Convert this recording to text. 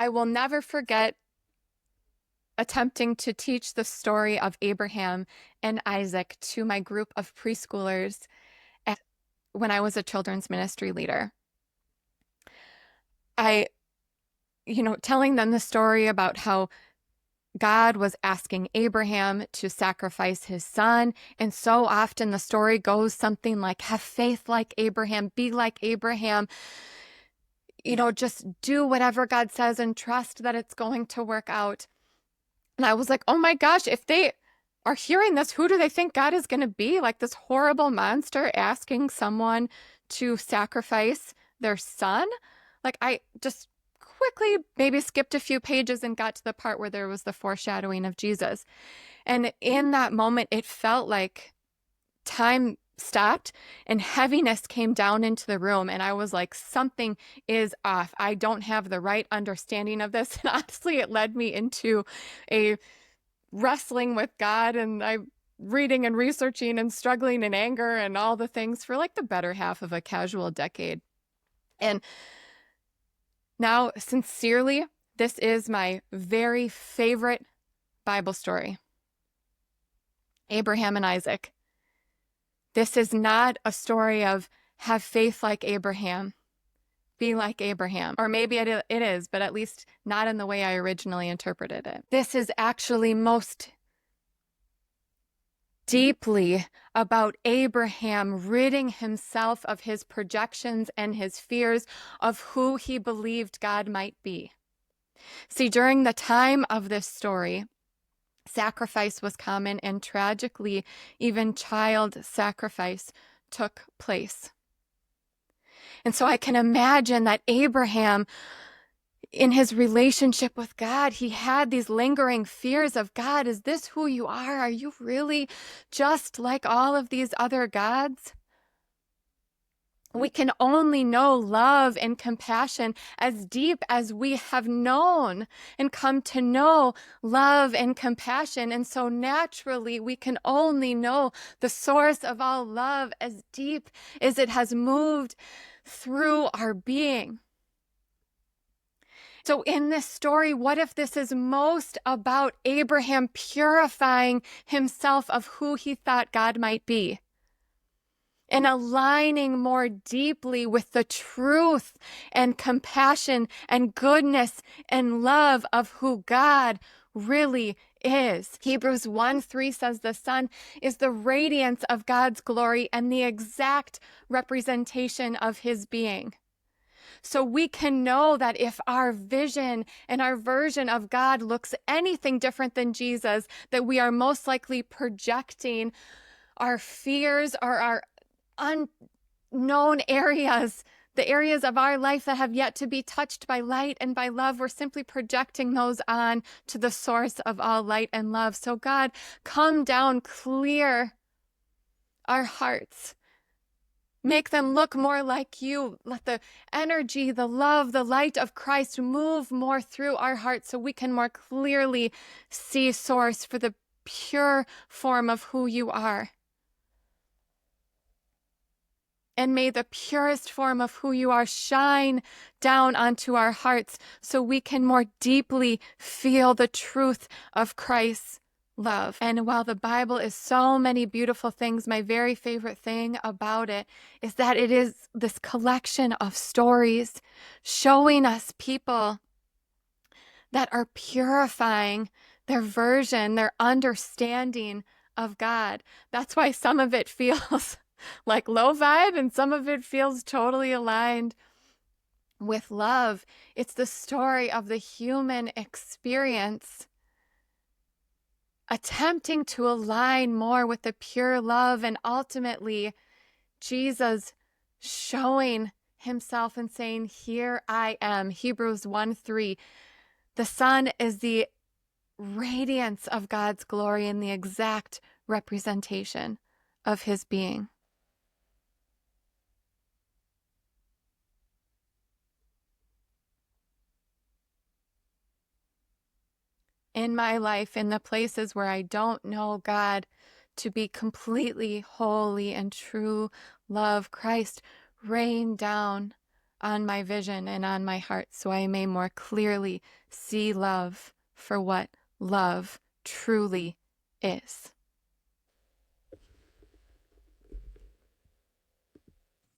I will never forget attempting to teach the story of Abraham and Isaac to my group of preschoolers when I was a children's ministry leader. I, telling them the story about how God was asking Abraham to sacrifice his son. And so often the story goes something like, have faith like Abraham, be like Abraham, just do whatever God says and trust that it's going to work out. And I was like, oh my gosh, if they are hearing this, who do they think God is going to be? Like this horrible monster asking someone to sacrifice their son? Like I just quickly maybe skipped a few pages and got to the part where there was the foreshadowing of Jesus. And in that moment, it felt like time stopped and heaviness came down into the room. And I was like, something is off. I don't have the right understanding of this. And honestly, it led me into a wrestling with God, and I reading and researching and struggling in anger and all the things for like the better half of a casual decade. And now, sincerely, this is my very favorite Bible story. Abraham and Isaac. This is not a story of have faith like Abraham, be like Abraham. Or maybe it is, but at least not in the way I originally interpreted it. This is actually most deeply about Abraham ridding himself of his projections and his fears of who he believed God might be. See, during the time of this story, sacrifice was common, and tragically, even child sacrifice took place. And so I can imagine that Abraham, in his relationship with God, he had these lingering fears of, God, is this who you are? Are you really just like all of these other gods? We can only know love and compassion as deep as we have known and come to know love and compassion. And so naturally, we can only know the source of all love as deep as it has moved through our being. So in this story, what if this is most about Abraham purifying himself of who he thought God might be and aligning more deeply with the truth and compassion and goodness and love of who God really is? Hebrews 1:3 says the Son is the radiance of God's glory and the exact representation of his being. So we can know that if our vision and our version of God looks anything different than Jesus, that we are most likely projecting our fears or our unknown areas, the areas of our life that have yet to be touched by light and by love. We're simply projecting those on to the source of all light and love. So God, come down, clear our hearts. Make them look more like you. Let the energy, the love, the light of Christ move more through our hearts so we can more clearly see source for the pure form of who you are. And may the purest form of who you are shine down onto our hearts so we can more deeply feel the truth of Christ's love. And while the Bible is so many beautiful things, my very favorite thing about it is that it is this collection of stories showing us people that are purifying their version, their understanding of God. That's why some of it feels like low vibe and some of it feels totally aligned with love. It's the story of the human experience attempting to align more with the pure love, and ultimately Jesus showing himself and saying, here I am. Hebrews 1:3. The Son is the radiance of God's glory and the exact representation of his being. In my life, in the places where I don't know God to be completely holy and true love, Christ rain down on my vision and on my heart so I may more clearly see love for what love truly is.